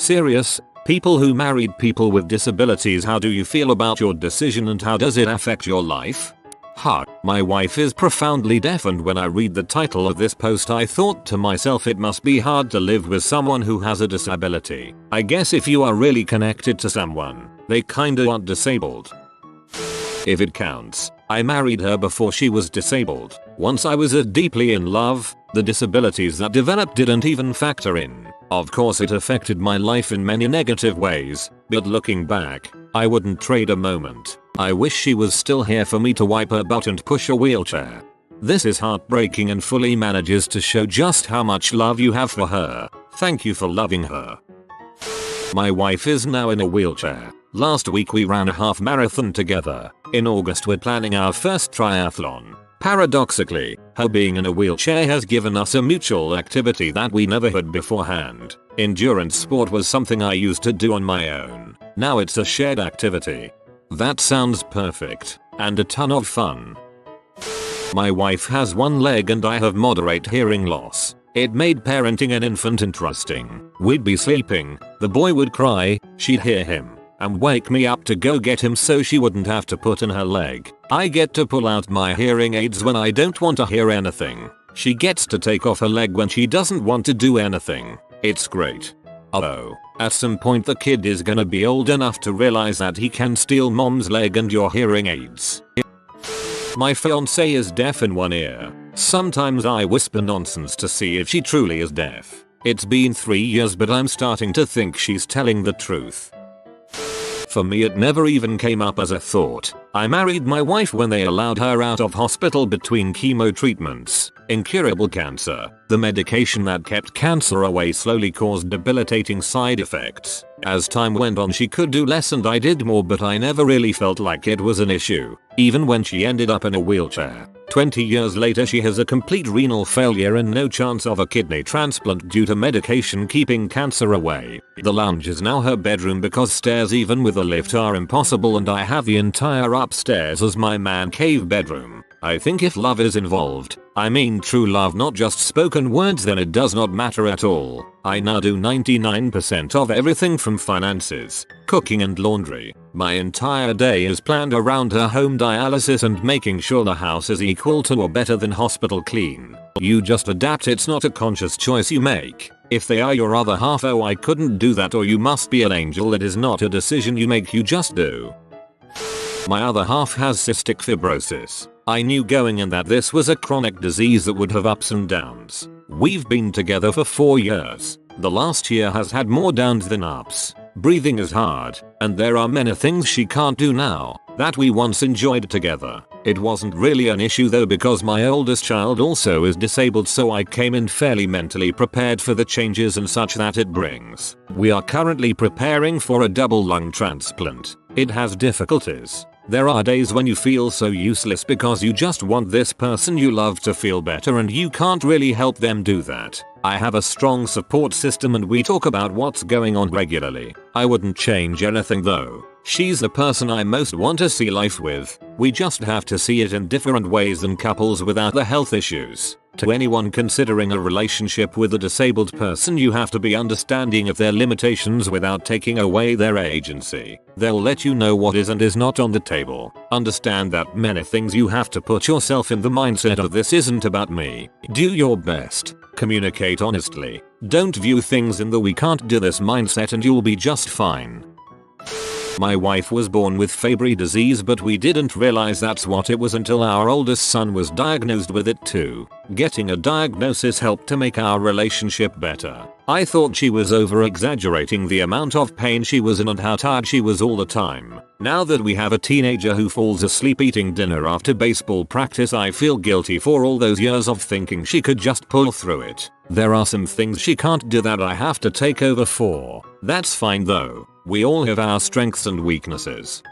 Serious? People who married people with disabilities, how do you feel about your decision and how does it affect your life? My wife is profoundly deaf, and when I read the title of this post I thought to myself it must be hard to live with someone who has a disability. I guess if you are really connected to someone, they kinda aren't disabled. If it counts, I married her before she was disabled. Once I was deeply in love, the disabilities that developed didn't even factor in. Of course it affected my life in many negative ways, but looking back, I wouldn't trade a moment. I wish she was still here for me to wipe her butt and push a wheelchair. This is heartbreaking and fully manages to show just how much love you have for her. Thank you for loving her. My wife is now in a wheelchair. Last week we ran a half marathon together. In August we're planning our first triathlon. Paradoxically, her being in a wheelchair has given us a mutual activity that we never had beforehand. Endurance sport was something I used to do on my own. Now it's a shared activity. That sounds perfect, and a ton of fun. My wife has one leg and I have moderate hearing loss. It made parenting an infant interesting. We'd be sleeping, the boy would cry, she'd hear him, and wake me up to go get him so she wouldn't have to put in her leg. I get to pull out my hearing aids when I don't want to hear anything. She gets to take off her leg when she doesn't want to do anything. It's great. Although, at some point the kid is gonna be old enough to realize that he can steal mom's leg and your hearing aids. My fiance is deaf in one ear. Sometimes I whisper nonsense to see if she truly is deaf. It's been 3 years but I'm starting to think she's telling the truth. For me it never even came up as a thought. I married my wife when they allowed her out of hospital between chemo treatments. Incurable cancer. The medication that kept cancer away slowly caused debilitating side effects. As time went on she could do less and I did more, but I never really felt like it was an issue, even when she ended up in a wheelchair. 20 years later she has a complete renal failure and no chance of a kidney transplant due to medication keeping cancer away. The lounge is now her bedroom because stairs even with a lift are impossible, and I have the entire upstairs as my man cave bedroom. I think if love is involved, I mean true love, not just spoken words, then it does not matter at all. I now do 99% of everything from finances, cooking and laundry. My entire day is planned around her home dialysis and making sure the house is equal to or better than hospital clean. You just adapt, it's not a conscious choice you make. If they are your other half, oh I couldn't do that, or you must be an angel. It is not a decision you make, you just do. My other half has cystic fibrosis. I knew going in that this was a chronic disease that would have ups and downs. We've been together for 4 years. The last year has had more downs than ups. Breathing is hard, and there are many things she can't do now that we once enjoyed together. It wasn't really an issue though because my oldest child also is disabled, so I came in fairly mentally prepared for the changes and such that it brings. We are currently preparing for a double lung transplant. It has difficulties. There are days when you feel so useless because you just want this person you love to feel better and you can't really help them do that. I have a strong support system and we talk about what's going on regularly. I wouldn't change anything though. She's the person I most want to see life with. We just have to see it in different ways than couples without the health issues. To anyone considering a relationship with a disabled person, you have to be understanding of their limitations without taking away their agency. They'll let you know what is and is not on the table. Understand that many things you have to put yourself in the mindset of this isn't about me. Do your best. Communicate honestly. Don't view things in the we can't do this mindset and you'll be just fine. My wife was born with Fabry disease, but we didn't realize that's what it was until our oldest son was diagnosed with it too. Getting a diagnosis helped to make our relationship better. I thought she was over exaggerating the amount of pain she was in and how tired she was all the time. Now that we have a teenager who falls asleep eating dinner after baseball practice, I feel guilty for all those years of thinking she could just pull through it. There are some things she can't do that I have to take over for. That's fine though. We all have our strengths and weaknesses.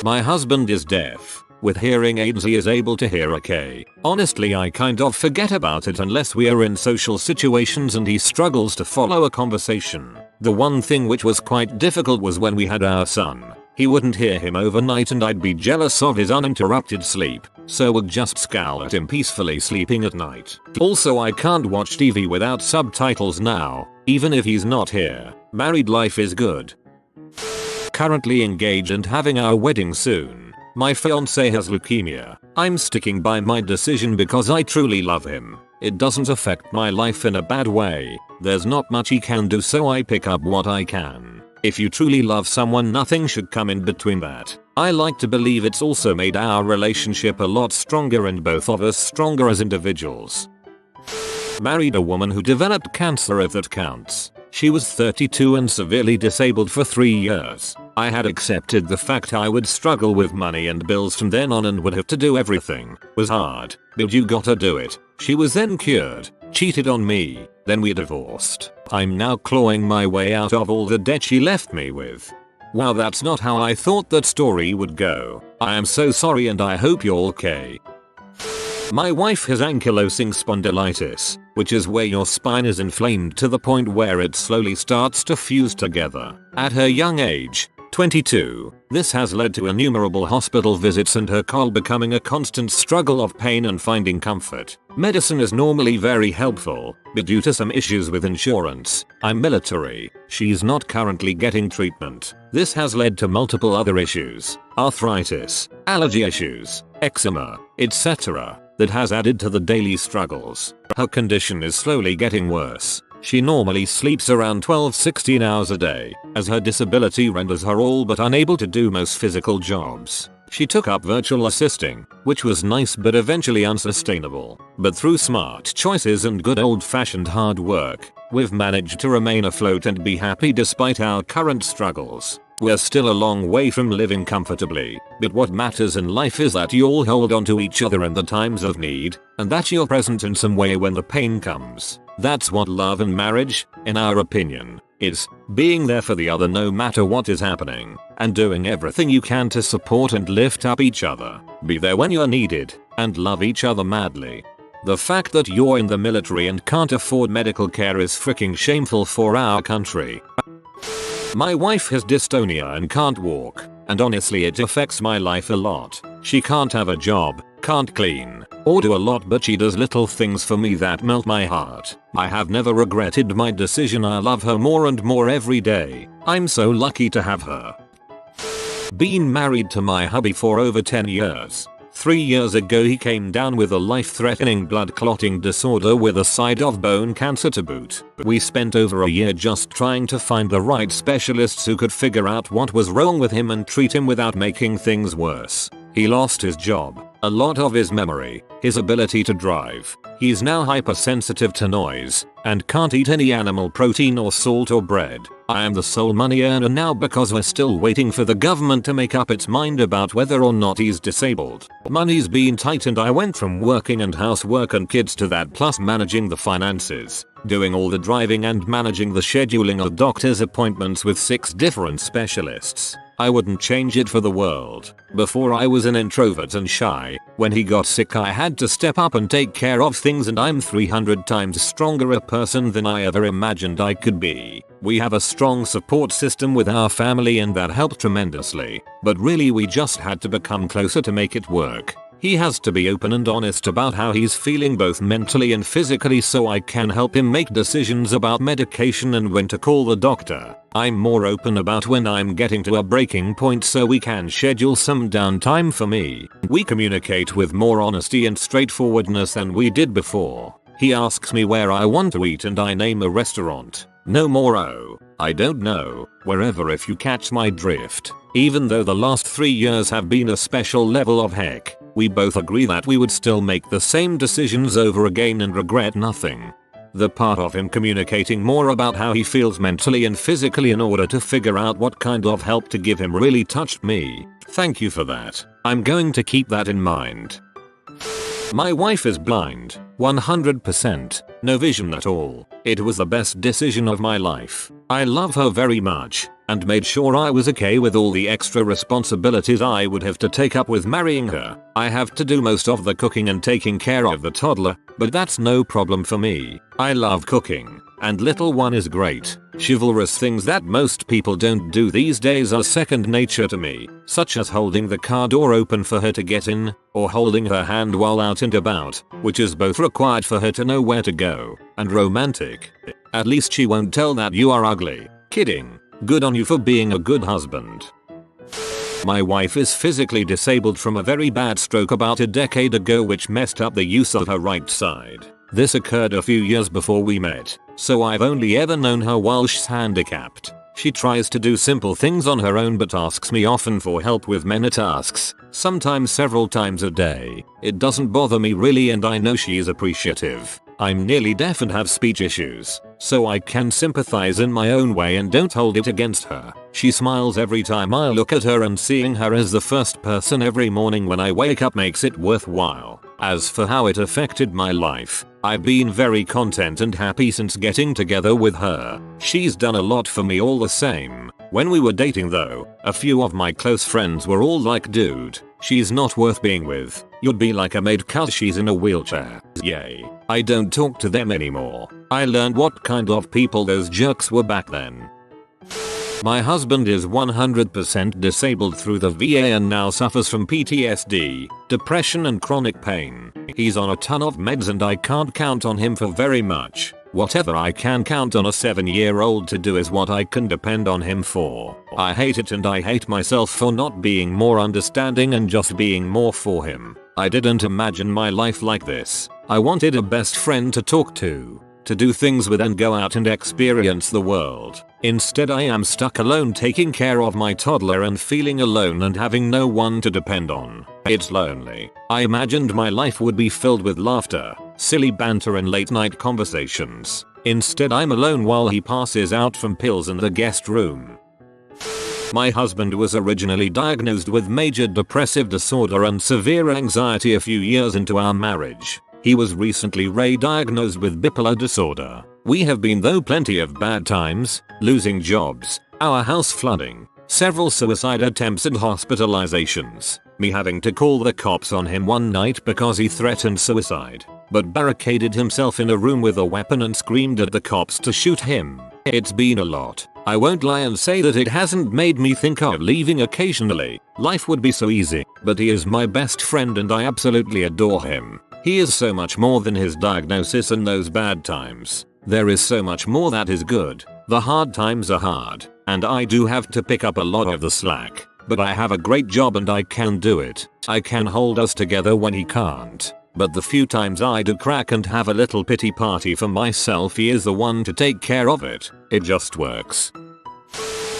My husband is deaf. With hearing aids he is able to hear okay. Honestly, I kind of forget about it unless we are in social situations and he struggles to follow a conversation. The one thing which was quite difficult was when we had our son. He wouldn't hear him overnight and I'd be jealous of his uninterrupted sleep, so would just scowl at him peacefully sleeping at night. Also, I can't watch TV without subtitles now, even if he's not here. Married life is good. Currently engaged and having our wedding soon. My fiance has leukemia. I'm sticking by my decision because I truly love him. It doesn't affect my life in a bad way. There's not much he can do, so I pick up what I can. If you truly love someone, nothing should come in between that. I like to believe it's also made our relationship a lot stronger and both of us stronger as individuals. Married a woman who developed cancer, if that counts. She was 32 and severely disabled for 3 years. I had accepted the fact I would struggle with money and bills from then on and would have to do everything. Was hard, but you gotta do it. She was then cured, cheated on me, then we divorced. I'm now clawing my way out of all the debt she left me with. Wow, that's not how I thought that story would go. I am so sorry and I hope you're okay. My wife has ankylosing spondylitis, which is where your spine is inflamed to the point where it slowly starts to fuse together. At her young age, 22, this has led to innumerable hospital visits and her cold becoming a constant struggle of pain and finding comfort. Medicine is normally very helpful, but due to some issues with insurance, I'm military, she's not currently getting treatment. This has led to multiple other issues, arthritis, allergy issues, eczema, etc., that has added to the daily struggles. Her condition is slowly getting worse. She normally sleeps around 12-16 hours a day, as her disability renders her all but unable to do most physical jobs. She took up virtual assisting, which was nice but eventually unsustainable. But through smart choices and good old-fashioned hard work, we've managed to remain afloat and be happy despite our current struggles. We're still a long way from living comfortably, but what matters in life is that you all hold on to each other in the times of need, and that you're present in some way when the pain comes. That's what love and marriage, in our opinion, is. Being there for the other no matter what is happening, and doing everything you can to support and lift up each other. Be there when you're needed, and love each other madly. The fact that you're in the military and can't afford medical care is freaking shameful for our country. My wife has dystonia and can't walk, and honestly it affects my life a lot. She can't have a job, can't clean, or do a lot, but she does little things for me that melt my heart. I have never regretted my decision. I love her more and more every day. I'm so lucky to have her. Been married to my hubby for over 10 years. 3 years ago he came down with a life-threatening blood clotting disorder with a side of bone cancer to boot. We spent over a year just trying to find the right specialists who could figure out what was wrong with him and treat him without making things worse. He lost his job, a lot of his memory, his ability to drive. He's now hypersensitive to noise, and can't eat any animal protein or salt or bread. I am the sole money earner now because we're still waiting for the government to make up its mind about whether or not he's disabled. Money's been tight and I went from working and housework and kids to that plus managing the finances, doing all the driving and managing the scheduling of doctor's appointments with 6 different specialists. I wouldn't change it for the world. Before I was an introvert and shy. When he got sick I had to step up and take care of things, and I'm 300 times stronger a person than I ever imagined I could be. We have a strong support system with our family and that helped tremendously. But really we just had to become closer to make it work. He has to be open and honest about how he's feeling both mentally and physically so I can help him make decisions about medication and when to call the doctor. I'm more open about when I'm getting to a breaking point so we can schedule some downtime for me. We communicate with more honesty and straightforwardness than we did before. He asks me where I want to eat and I name a restaurant. No more "oh, I don't know," wherever, if you catch my drift. Even though the last 3 years have been a special level of heck, we both agree that we would still make the same decisions over again and regret nothing. The part of him communicating more about how he feels mentally and physically in order to figure out what kind of help to give him really touched me. Thank you for that. I'm going to keep that in mind. My wife is blind, 100%, no vision at all. It was the best decision of my life. I love her very much, and made sure I was okay with all the extra responsibilities I would have to take up with marrying her. I have to do most of the cooking and taking care of the toddler, but that's no problem for me. I love cooking, and little one is great. Chivalrous things that most people don't do these days are second nature to me, such as holding the car door open for her to get in, or holding her hand while out and about, which is both required for her to know where to go, and romantic. At least she won't tell that you are ugly. Kidding. Good on you for being a good husband. My wife is physically disabled from a very bad stroke about a decade ago which messed up the use of her right side. This occurred a few years before we met, so I've only ever known her while she's handicapped. She tries to do simple things on her own but asks me often for help with many tasks, sometimes several times a day. It doesn't bother me really and I know she is appreciative. I'm nearly deaf and have speech issues, so I can sympathize in my own way and don't hold it against her. She smiles every time I look at her and seeing her as the first person every morning when I wake up makes it worthwhile. As for how it affected my life, I've been very content and happy since getting together with her. She's done a lot for me all the same. When we were dating though, a few of my close friends were all like, dude, she's not worth being with. You'd be like a maid cause she's in a wheelchair. Yay. I don't talk to them anymore. I learned what kind of people those jerks were back then. My husband is 100% disabled through the VA and now suffers from PTSD, depression and chronic pain. He's on a ton of meds and I can't count on him for very much. Whatever I can count on a 7-year-old to do is what I can depend on him for. I hate it and I hate myself for not being more understanding and just being more for him. I didn't imagine my life like this. I wanted a best friend to talk to do things with and go out and experience the world. Instead I am stuck alone taking care of my toddler and feeling alone and having no one to depend on. It's lonely. I imagined my life would be filled with laughter, silly banter and late night conversations. Instead I'm alone while he passes out from pills in the guest room. My husband was originally diagnosed with major depressive disorder and severe anxiety a few years into our marriage. He was recently re-diagnosed with bipolar disorder. We have been through plenty of bad times, losing jobs, our house flooding, several suicide attempts and hospitalizations, me having to call the cops on him one night because he threatened suicide, but barricaded himself in a room with a weapon and screamed at the cops to shoot him. It's been a lot. I won't lie and say that it hasn't made me think of leaving occasionally. Life would be so easy, but he is my best friend and I absolutely adore him. He is so much more than his diagnosis and those bad times. There is so much more that is good. The hard times are hard, and I do have to pick up a lot of the slack. But I have a great job and I can do it. I can hold us together when he can't. But the few times I do crack and have a little pity party for myself, he is the one to take care of it. It just works.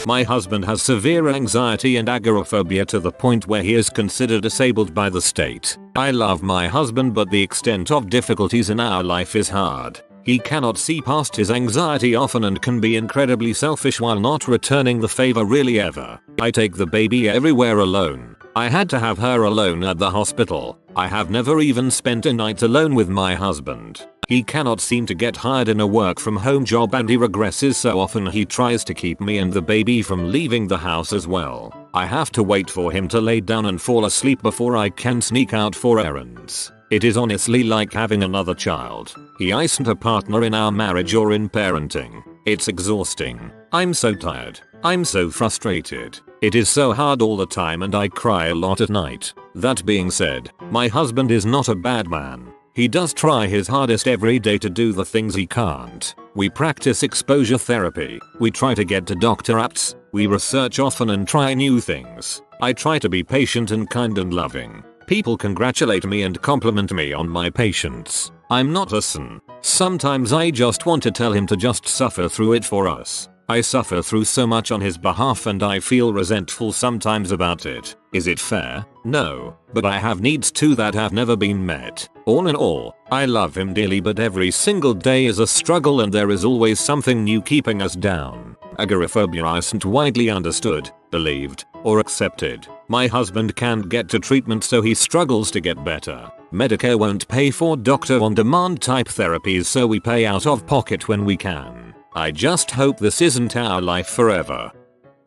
My husband has severe anxiety and agoraphobia to the point where he is considered disabled by the state. I love my husband but the extent of difficulties in our life is hard. He cannot see past his anxiety often and can be incredibly selfish while not returning the favor really ever. I take the baby everywhere alone. I had to have her alone at the hospital. I have never even spent a night alone with my husband. He cannot seem to get hired in a work from home job and he regresses so often he tries to keep me and the baby from leaving the house as well. I have to wait for him to lay down and fall asleep before I can sneak out for errands. It is honestly like having another child. He isn't a partner in our marriage or in parenting. It's exhausting. I'm so tired. I'm so frustrated. It is so hard all the time and I cry a lot at night. That being said, my husband is not a bad man. He does try his hardest every day to do the things he can't. We practice exposure therapy. We try to get to doctor apps. We research often and try new things. I try to be patient and kind and loving. People congratulate me and compliment me on my patience. I'm not a son. Sometimes I just want to tell him to just suffer through it for us. I suffer through so much on his behalf and I feel resentful sometimes about it. Is it fair? No, but I have needs too that have never been met. All in all, I love him dearly but every single day is a struggle and there is always something new keeping us down. Agoraphobia isn't widely understood, believed, or accepted. My husband can't get to treatment so he struggles to get better. Medicare won't pay for doctor on demand type therapies so we pay out of pocket when we can. I just hope this isn't our life forever.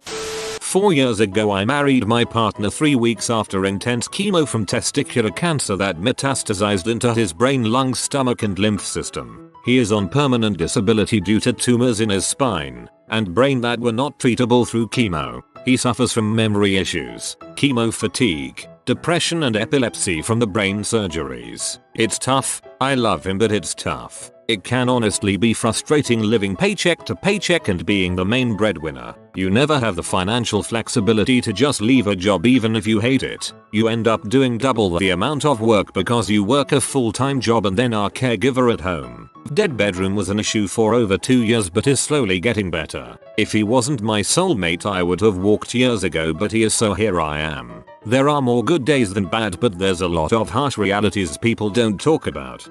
4 years ago I married my partner 3 weeks after intense chemo from testicular cancer that metastasized into his brain, lungs, stomach and lymph system. He is on permanent disability due to tumors in his spine and brain that were not treatable through chemo. He suffers from memory issues, chemo fatigue, depression and epilepsy from the brain surgeries. It's tough. I love him but it's tough. It can honestly be frustrating living paycheck to paycheck and being the main breadwinner. You never have the financial flexibility to just leave a job even if you hate it. You end up doing double the amount of work because you work a full-time job and then are caregiver at home. Dead bedroom was an issue for over 2 years but is slowly getting better. If he wasn't my soulmate I would have walked years ago, but he is, so here I am. There are more good days than bad, but there's a lot of harsh realities people don't talk about.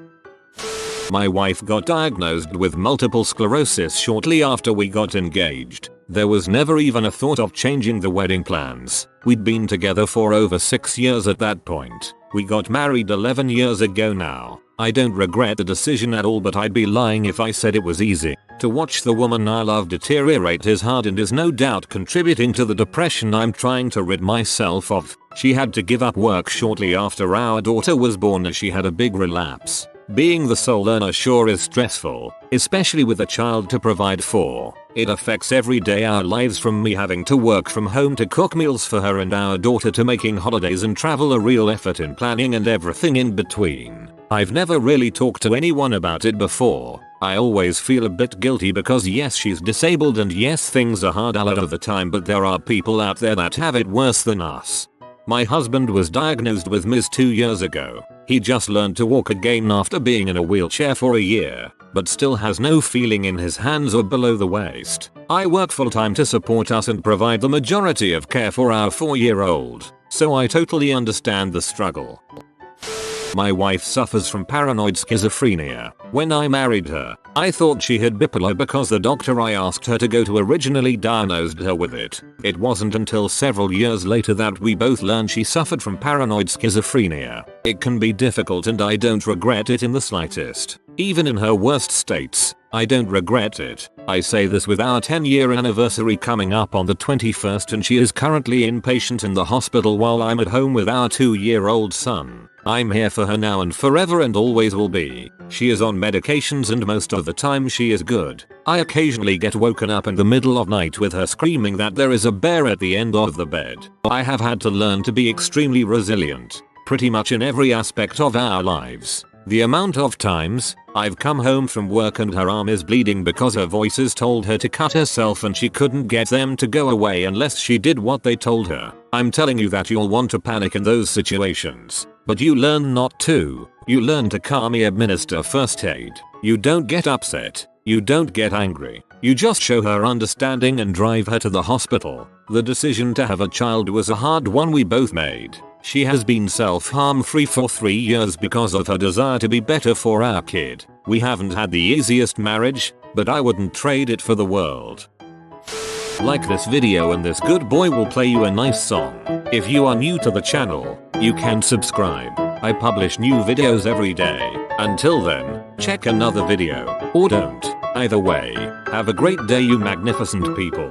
My wife got diagnosed with multiple sclerosis shortly after we got engaged. There was never even a thought of changing the wedding plans. We'd been together for over 6 years at that point. We got married 11 years ago now. I don't regret the decision at all, but I'd be lying if I said it was easy. To watch the woman I love deteriorate is hard and is no doubt contributing to the depression I'm trying to rid myself of. She had to give up work shortly after our daughter was born as she had a big relapse. Being the sole earner sure is stressful, especially with a child to provide for. It affects every day our lives, from me having to work from home to cook meals for her and our daughter to making holidays and travel, a real effort in planning and everything in between. I've never really talked to anyone about it before. I always feel a bit guilty because yes, she's disabled and yes, things are hard a lot of the time, but there are people out there that have it worse than us. My husband was diagnosed with MS 2 years ago. He just learned to walk again after being in a wheelchair for a year, but still has no feeling in his hands or below the waist. I work full time to support us and provide the majority of care for our 4-year-old, so I totally understand the struggle. My wife suffers from paranoid schizophrenia. When I married her, I thought she had bipolar because the doctor I asked her to go to originally diagnosed her with it. It wasn't until several years later that we both learned she suffered from paranoid schizophrenia. It can be difficult and I don't regret it in the slightest. Even in her worst states, I don't regret it. I say this with our 10-year anniversary coming up on the 21st and she is currently inpatient in the hospital while I'm at home with our 2-year-old son. I'm here for her now and forever and always will be. She is on medications and most of the time she is good. I occasionally get woken up in the middle of night with her screaming that there is a bear at the end of the bed. I have had to learn to be extremely resilient, pretty much in every aspect of our lives. The amount of times I've come home from work and her arm is bleeding because her voices told her to cut herself and she couldn't get them to go away unless she did what they told her. I'm telling you that you'll want to panic in those situations, but you learn not to. You learn to calmly administer first aid. You don't get upset. You don't get angry. You just show her understanding and drive her to the hospital. The decision to have a child was a hard one we both made. She has been self-harm free for 3 years because of her desire to be better for our kid. We haven't had the easiest marriage, but I wouldn't trade it for the world. Like this video and this good boy will play you a nice song. If you are new to the channel, you can subscribe. I publish new videos every day. Until then, check another video, or don't. Either way, have a great day you magnificent people.